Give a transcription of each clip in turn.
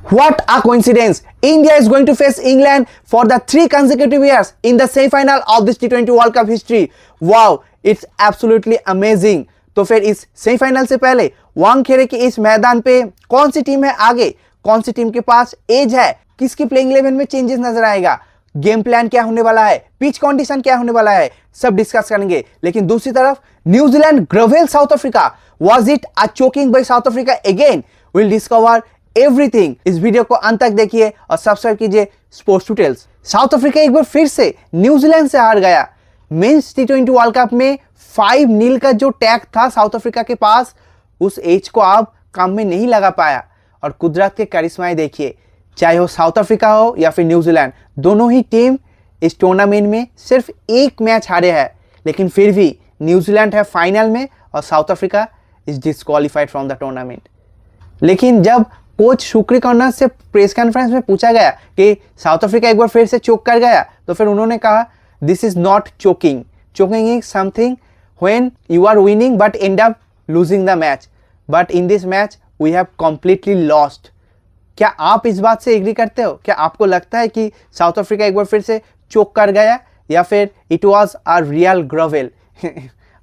What a coincidence! India is going to face England for the 3 consecutive years in the semi-final of this T20 World Cup history. Wow, it's absolutely amazing. तो फिर इस semifinal से पहले वानखेड़े के इस मैदान पे कौन सी टीम है आगे, कौन सी टीम के पास एज है, किसकी प्लेइंग 11 में चेंजेस नजर आएगा, गेम प्लान क्या होने वाला है, पिच कंडीशन क्या होने वाला है, सब डिस्कस करेंगे। लेकिन दूसरी तरफ न्यूजीलैंड ग्रवेल South Africa, was it a choking by South Africa again? Will discover everything. इस वीडियो को अंत तक देखिए और सब्सक्राइब कीजिए स्पोर्ट्स डिटेल्स। साउथ अफ्रीका एक बार फिर से न्यूजीलैंड से हार गया। मेंस टी20 वर्ल्ड कप में 5-0 का जो टैग था साउथ अफ्रीका के पास, उस एज को आप काम में नहीं लगा पाया। और कुदरत के करिश्माएं देखिए, चाहे वो साउथ अफ्रीका हो या फिर न्यूजीलैंड, दोनों ही टीम इस टूर्नामेंट में सिर्फ एक मैच हारे हैं। लेकिन फिर भी न्यूजीलैंड है फाइनल में और south Africa is disqualified from the tournament. लेकिन जब कोच शुक्री कॉर्नर से प्रेस कॉन्फ्रेंस में पूछा गया कि साउथ अफ्रीका एक बार फिर से चोक कर गया, तो फिर उन्होंने कहा this is not choking, choking is something when you are winning but end up losing the match, but in this match we have completely lost. क्या आप इस बात से एग्री करते हो? क्या आपको लगता है कि साउथ अफ्रीका एक बार फिर से चोक कर गया, या फिर इट वॉज अ रियल ग्रवेल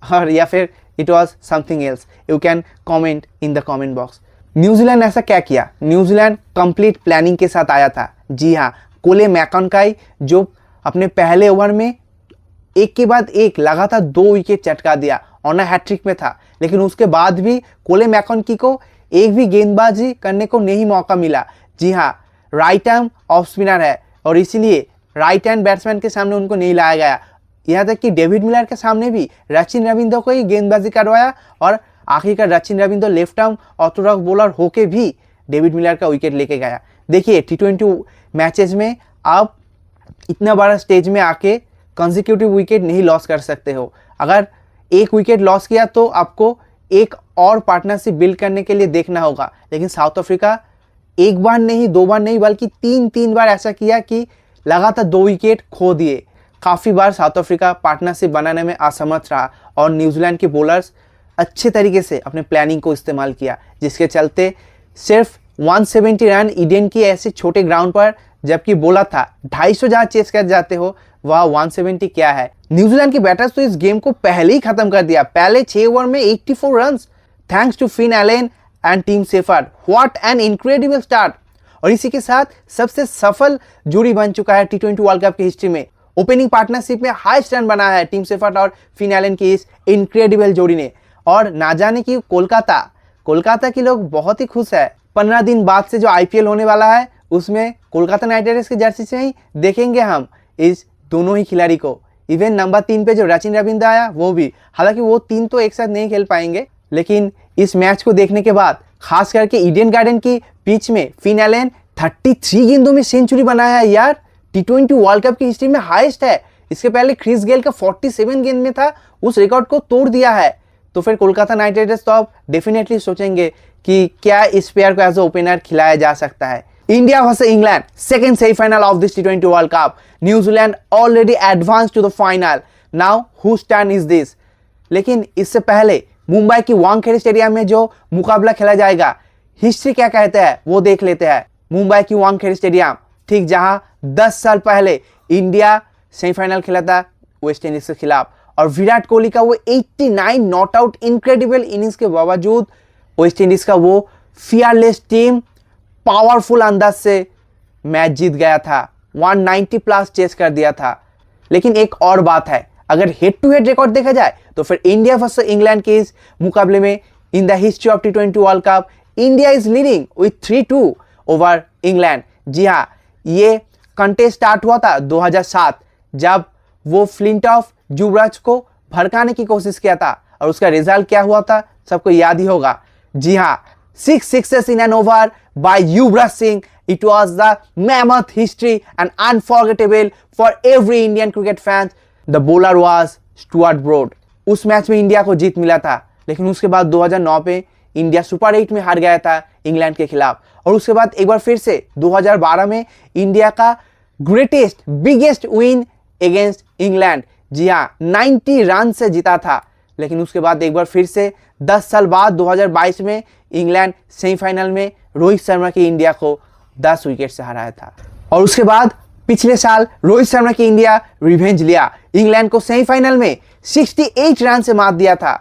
और या फिर it was something else? You can comment in the comment box. New Zealand ऐसा क्या किया? न्यूजीलैंड कंप्लीट प्लानिंग के साथ आया था। जी हाँ, कोले मैकॉनकाई जो अपने पहले ओवर में एक के बाद एक लगातार 2 विकेट चटका दिया, ऑन अ हैट्रिक में था। लेकिन उसके बाद भी कोले मैकॉनकी को एक भी गेंदबाजी करने को नहीं मौका मिला। जी हाँ, राइट आर्म ऑफ स्पिनर है और इसीलिए राइट हैंड बैट्समैन के सामने उनको नहीं लाया गया। यहाँ तक कि डेविड मिलर के सामने भी सचिन रविंद्र को ही गेंदबाजी करवाया और आखिरकार Sachin Ravindra left arm Orthodox bowler होके भी डेविड मिलर का विकेट लेके गया। देखिए, T20 मैचेस में आप इतना बड़ा स्टेज में आके कंसेक्यूटिव विकेट नहीं लॉस कर सकते हो। अगर एक विकेट लॉस किया तो आपको एक और पार्टनरशिप बिल्ड करने के लिए देखना होगा। लेकिन साउथ अफ्रीका एक बार नहीं, 2 बार नहीं, बल्कि 3 बार ऐसा किया कि लगातार 2 विकेट खो दिए। काफ़ी बार साउथ अफ्रीका पार्टनरशिप बनाने में असमर्थ रहा और न्यूजीलैंड के बॉलर्स अच्छे तरीके से अपने प्लानिंग को इस्तेमाल किया, जिसके चलते सिर्फ 170 रन ईडन की ऐसे छोटे ग्राउंड पर, जबकि बोला था 250 जहाँ चेस कर जाते हो, वह 170 क्या है। न्यूजीलैंड के बैटर्स तो इस गेम को पहले ही खत्म कर दिया, पहले 6 ओवर में 84 run, thanks to Finn Allen and Tim Shepherd. What an incredible start. और इसी के साथ सबसे सफल जोड़ी बन चुका है T20 वर्ल्ड कप की हिस्ट्री में। ओपनिंग पार्टनरशिप में हाईएस्ट रन बनाया है टीम शेफर्ड और फिन एलन की इस इनक्रेडिबल जोड़ी ने। और ना जाने कि कोलकाता के लोग बहुत ही खुश है। 15 दिन बाद से जो IPL होने वाला है, उसमें कोलकाता नाइट राइडर्स की जर्सी से ही देखेंगे हम इस दोनों ही खिलाड़ी को। इवन नंबर 3 पे जो सचिन रविंद्र आया वो भी, हालांकि वो 3 तो एक साथ नहीं खेल पाएंगे, लेकिन इस मैच को देखने के बाद खास करके ईडन गार्डन की पिच में फिन एलन 33 गेंदों में सेंचुरी बनाया है यार। T20 वर्ल्ड कप की हिस्ट्री में हाईएस्ट है। इसके पहले क्रिस गेल का 47 गेंद में था, उस रिकॉर्ड को तोड़ दिया है। तो फिर कोलकाता नाइट राइडर्स तो आप डेफिनेटली सोचेंगे कि क्या इस प्लेयर को एज ए ओपनर खिलाया जा सकता है। India versus England, second semifinal of this T20 world cup. New Zealand already advance to the final. Now whose turn is this? लेकिन इससे पहले मुंबई की वानखेड़े स्टेडियम में जो मुकाबला खेला जाएगा, हिस्ट्री क्या कहते हैं वो देख लेते हैं। मुंबई की वानखेड़े स्टेडियम, ठीक जहां 10 साल पहले इंडिया सेमीफाइनल खेला था वेस्ट इंडीज के खिलाफ, और विराट कोहली का वो 89 नॉट आउट इनक्रेडिबल इनिंग्स के बावजूद वेस्ट इंडीज का वो फियरलेस टीम पावरफुल अंदाज से मैच जीत गया था, 190 प्लस चेस कर दिया था। लेकिन एक और बात है, अगर हेड टू हेड रिकॉर्ड देखा जाए तो फिर इंडिया वर्सेस इंग्लैंड के इस मुकाबले में in the history of T20 world cup, India is leading with 3-2 over England. जी हाँ, ये कंटेस्ट स्टार्ट हुआ था 2007, जब वो फ्लिंटॉफ युवराज को भड़काने की कोशिश किया था, और उसका रिजल्ट क्या हुआ था सबको याद ही होगा। जी हाँ, 6 sixes in an over by Yuvraj Singh. It was the mammoth history and unforgettable for every Indian cricket fan. The bowler was Stuart Broad. उस मैच में इंडिया को जीत मिला था, लेकिन उसके बाद 2009 पे इंडिया सुपर 8 में हार गया था इंग्लैंड के खिलाफ। और उसके बाद एक बार फिर से 2012 में इंडिया का greatest biggest win against England, जी हाँ 90 रन से जीता था। लेकिन उसके बाद एक बार फिर से 10 साल बाद 2022 में इंग्लैंड सेमीफाइनल में रोहित शर्मा की इंडिया को 10 विकेट से हराया था। और उसके बाद पिछले साल रोहित शर्मा की इंडिया रिवेंज लिया, इंग्लैंड को सेमीफाइनल में 68 रन से मात दिया था।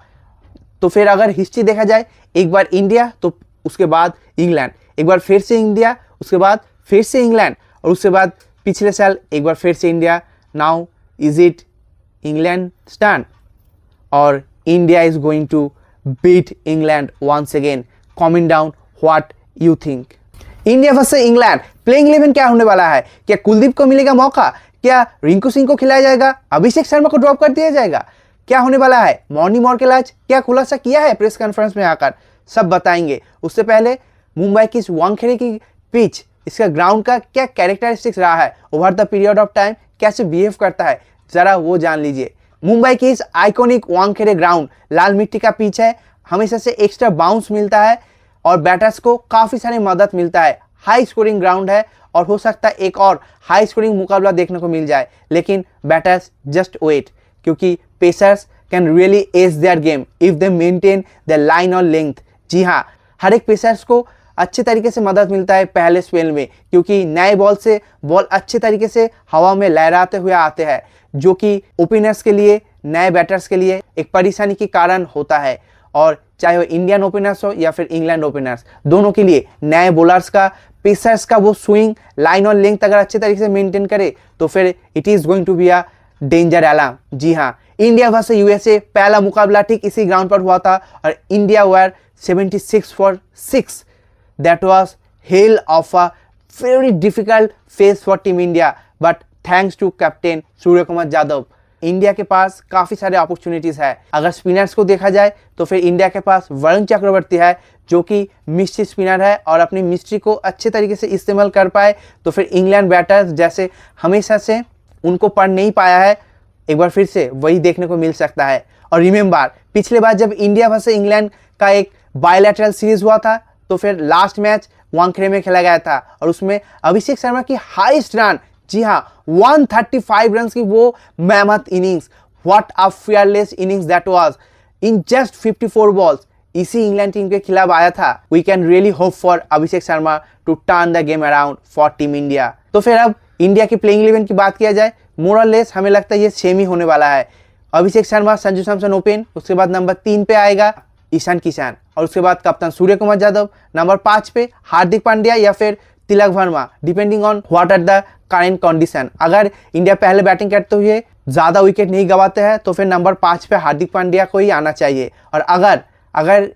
तो फिर अगर हिस्ट्री देखा जाए, एक बार इंडिया तो उसके बाद इंग्लैंड, एक बार फिर से इंडिया उसके बाद फिर से इंग्लैंड, और उसके बाद पिछले साल एक बार फिर से India. Now is it England turn और India is going to beat England once again? Comment down what you think. India versus England playing 11 क्या होने वाला है? क्या कुलदीप को मिलेगा मौका? क्या रिंकू सिंह को खिलाया जाएगा? अभिषेक शर्मा को ड्रॉप कर दिया जाएगा? क्या होने वाला है? मॉर्नी मॉर्केल आज क्या खुलासा किया है प्रेस कॉन्फ्रेंस में आकर? सब बताएंगे। उससे पहले मुंबई की इस वानखेड़े की पिच, इसका ग्राउंड का क्या कैरेक्टरिस्टिक्स रहा है over the period of time, कैसे बिहेव करता है, जरा वो जान लीजिए। मुंबई की इस आइकॉनिक वानखेड़े ग्राउंड लाल मिट्टी का पिच है, हमेशा से एक्स्ट्रा बाउंस मिलता है और बैटर्स को काफ़ी सारी मदद मिलता है। हाई स्कोरिंग ग्राउंड है और हो सकता है एक और हाई स्कोरिंग मुकाबला देखने को मिल जाए, लेकिन बैटर्स जस्ट वेट, क्योंकि pacers can really edge their game if they maintain the line और लेंथ। जी हाँ, हर एक पेसर्स को अच्छे तरीके से मदद मिलता है पहले स्पेल में, क्योंकि नए बॉल से बॉल अच्छे तरीके से हवा में लहराते हुए आते हैं, जो कि ओपनर्स के लिए, नए बैटर्स के लिए एक परेशानी के कारण होता है। और चाहे वो इंडियन ओपनर्स हो या फिर इंग्लैंड ओपनर्स, दोनों के लिए नए बॉलर्स का, पेसर्स का वो स्विंग, लाइन और लेंथ अगर अच्छे तरीके से मेंटेन करे तो फिर it is going to be a danger alarm. जी हाँ, इंडिया वर्सेस यूएसए पहला मुकाबला ठीक इसी ग्राउंड पर हुआ था और India were 76 for 6। That was hell of a very difficult phase for team India, but thanks to captain Surya Kumar Yadav, India के पास काफ़ी सारे अपॉर्चुनिटीज़ है। अगर स्पिनर्स को देखा जाए तो फिर इंडिया के पास वरुण चक्रवर्ती है, जो कि मिस्ट्री स्पिनर है और अपनी मिस्ट्री को अच्छे तरीके से इस्तेमाल कर पाए तो फिर इंग्लैंड बैटर्स जैसे हमेशा से उनको पढ़ नहीं पाया है, एक बार फिर से वही देखने को मिल सकता है। और रिमेंबर, पिछले बार जब इंडिया वर्सेस इंग्लैंड का एक बायलैटरल सीरीज हुआ था तो फिर लास्ट मैच वानखेड़े में खेला गया था और उसमें अभिषेक शर्मा की हाईएस्ट रन, जी हाँ 135 रन की वो मेहनत innings, what a fearless innings that was in just 54 balls, इसी इंग्लैंड टीम के खिलाफ आया था। We can really hope for Abhishek Sharma to turn the game around for team India. तो फिर अब इंडिया की प्लेइंग 11 की बात किया जाए, मोर और लेस हमें लगता है ये सेम ही होने वाला है। अभिषेक शर्मा, संजू सैमसन ओपन, उसके बाद नंबर 3 पे आएगा ईशान किशन और उसके बाद कप्तान सूर्य कुमार यादव, नंबर 5 पे हार्दिक पांड्या या फिर Tilak Varma, depending on what are the current condition. अगर इंडिया पहले बैटिंग करते हुए ज़्यादा विकेट नहीं गंवाते हैं तो फिर नंबर 5 पे हार्दिक पांड्या को ही आना चाहिए। और अगर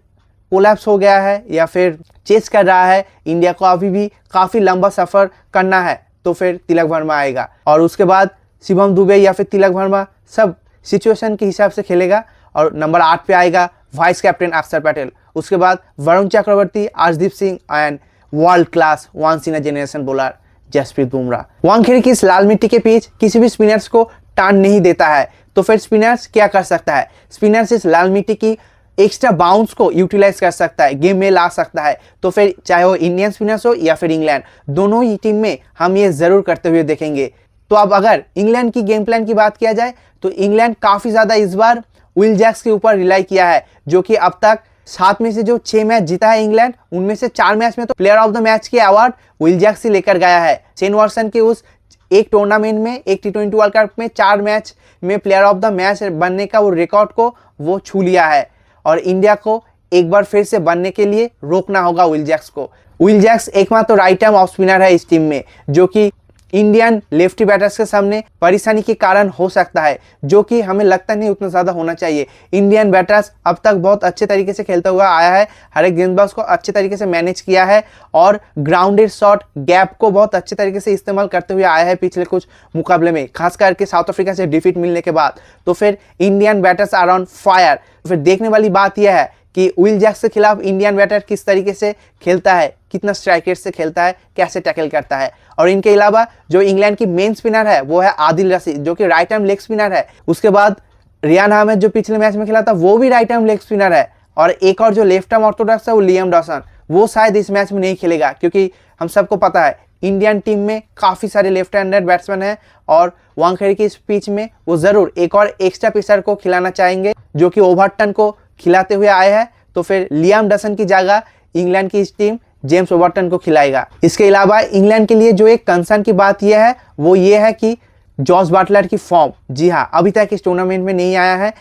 कोलैप्स हो गया है या फिर चेस कर रहा है, इंडिया को अभी भी काफ़ी लंबा सफ़र करना है, तो फिर तिलक वर्मा आएगा और उसके बाद शिवम दुबे या फिर तिलक वर्मा, सब सिचुएशन के हिसाब से खेलेगा। और नंबर 8 पे आएगा वाइस कैप्टन अक्षर पटेल, उसके बाद Varun Chakravarthy, Arshdeep Singh and world class once in a generation bowler Jasprit Bumrah. Wankhede की इस लाल मिट्टी के पिच किसी भी स्पिनर्स को टर्न नहीं देता है, तो फिर स्पिनर्स क्या कर सकता है? स्पिनर्स इस लाल मिट्टी की एक्स्ट्रा बाउंस को यूटिलाइज कर सकता है, गेम में ला सकता है। तो फिर चाहे वो इंडियन स्पिनर्स हो या फिर इंग्लैंड, दोनों ही टीम में हम ये ज़रूर करते हुए देखेंगे। तो अब अगर इंग्लैंड की गेम प्लान की बात किया जाए तो इंग्लैंड काफ़ी ज़्यादा इस बार विल जैक्स के ऊपर रिलाई किया है, जो कि अब तक 7 में से जो 6 मैच जीता है इंग्लैंड, उनमें से 4 मैच में तो प्लेयर ऑफ द मैच के अवार्ड विल जैक्स ही लेकर गया है। शेन वॉटसन के उस एक टूर्नामेंट में, एक T20 वर्ल्ड कप में 4 मैच में प्लेयर ऑफ द मैच बनने का वो रिकॉर्ड को वो छू लिया है और इंडिया को एक बार फिर से बनने के लिए रोकना होगा विल जैक्स को। विल जैक्स एकमात्र राइट आर्म ऑफ स्पिनर है इस टीम में, जो कि इंडियन लेफ्टी बैटर्स के सामने परेशानी के कारण हो सकता है, जो कि हमें लगता नहीं उतना ज़्यादा होना चाहिए। इंडियन बैटर्स अब तक बहुत अच्छे तरीके से खेलता हुआ आया है, हर एक गेंदबाज को अच्छे तरीके से मैनेज किया है और ग्राउंडेड शॉट गैप को बहुत अच्छे तरीके से इस्तेमाल करते हुए आया है पिछले कुछ मुकाबले में, खास करके साउथ अफ्रीका से डिफीट मिलने के बाद। तो फिर Indian batters are on fire. फिर देखने वाली बात यह है कि विल जैक्स के खिलाफ इंडियन बैटर किस तरीके से खेलता है, कितना स्ट्राइक रेट से खेलता है, कैसे टैकल करता है। और इनके अलावा जो इंग्लैंड की मेन स्पिनर है वो है आदिल रशीद, जो कि राइट आर्म लेग स्पिनर है। उसके बाद रियान अहमद जो पिछले मैच में खेला था वो भी राइट आर्म लेग स्पिनर है। और एक और जो लेफ्ट आर्म ऑर्थोडॉक्स है वो लियाम डॉसन, वो शायद इस मैच में नहीं खेलेगा, क्योंकि हम सबको पता है इंडियन टीम में काफ़ी सारे लेफ्ट हैंडेड बैट्समैन हैं और वानखेड़े की इस पिच में वो ज़रूर एक और एक्स्ट्रा पेसर को खिलाना चाहेंगे, जो कि ओवरटन को खिलाते हुए आए हैं। तो फिर लियाम डसन की जगह इंग्लैंड की इस टीम जेम्स ओवरटन को खिलाएगा। इसके अलावा इंग्लैंड के लिए जो एक कंसर्न की बात यह है वो ये है कि जॉस बटलर की फॉर्म, जी हाँ, अभी तक इस टूर्नामेंट में नहीं आया है।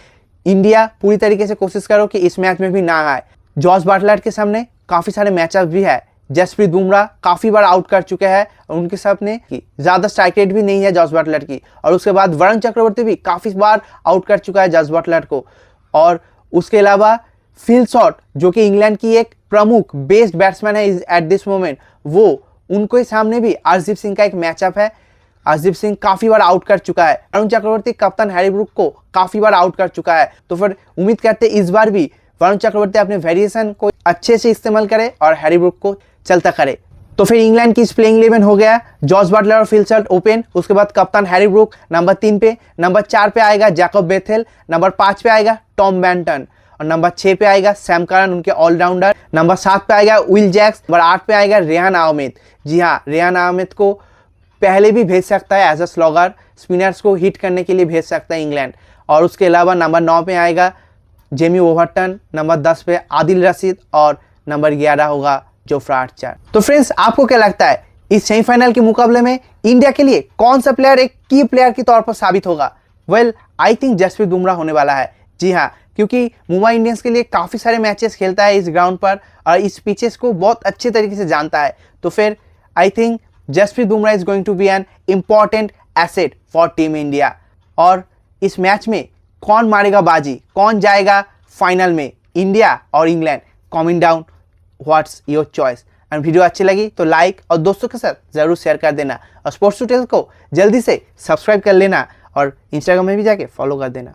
इंडिया पूरी तरीके से कोशिश करो कि इस मैच में भी ना आए। जॉस बटलर के सामने काफ़ी सारे मैचअप भी है। जसप्रीत बुमराह काफ़ी बार आउट कर चुके हैं और उनके सामने ज़्यादा स्ट्राइक रेट भी नहीं है जॉस बटलर की। और उसके बाद वरुण चक्रवर्ती भी काफ़ी बार आउट कर चुका है जॉस बटलर को। और उसके अलावा फिल शॉट जो कि इंग्लैंड की एक प्रमुख बेस्ट बैट्समैन है एट दिस मोमेंट, वो उनके सामने भी अर्शदीप सिंह का एक मैचअप है। अर्शदीप सिंह काफ़ी बार आउट कर चुका है। वरुण चक्रवर्ती कप्तान हैरी ब्रूक को काफ़ी बार आउट कर चुका है। तो फिर उम्मीद करते इस बार भी वरुण चक्रवर्ती अपने वेरिएशन को अच्छे से इस्तेमाल करे और हैरी ब्रूक को चलता करे। तो फिर इंग्लैंड की इस प्लेइंग 11 हो गया, जॉस बटलर और फिल शॉट ओपन, उसके बाद कप्तान हैरी ब्रूक नंबर 3 पे, नंबर 4 पे आएगा जैकब बेथेल, नंबर 5 पे आएगा टॉम बैंटन और नंबर 6 पे आएगा सैम करन, उनके ऑलराउंडर, नंबर 7 पे आएगा विल जैक्स, नंबर 8 पे आएगा रेहान अहमेद। जी हाँ, रेहान अहमेद को पहले भी भेज सकता है एज अ स्लॉगर, स्पिनर्स को हिट करने के लिए भेज सकता है इंग्लैंड। और उसके अलावा नंबर 9 पे आएगा जेमी ओवरटन, नंबर 10 पे आदिल रशीद और नंबर 11 होगा जोफ्रा आर्चर। तो फ्रेंड्स, आपको क्या लगता है इस सेमीफाइनल के मुकाबले में इंडिया के लिए कौन सा प्लेयर एक की प्लेयर के तौर पर साबित होगा? Well, I think Jasprit Bumrah होने वाला है। जी हाँ, क्योंकि मुंबई इंडियंस के लिए काफ़ी सारे मैचेस खेलता है इस ग्राउंड पर और इस पिचेस को बहुत अच्छे तरीके से जानता है। तो फिर I think Jasprit Bumrah is going to be an important asset for team India. और इस मैच में कौन मारेगा बाजी, कौन जाएगा फाइनल में, इंडिया और England? Comment down what's your choice. And video अच्छी लगी तो लाइक और दोस्तों के साथ ज़रूर शेयर कर देना और स्पोर्ट्स टूटेल्स को जल्दी से सब्सक्राइब कर लेना और इंस्टाग्राम में भी जाके फॉलो कर देना।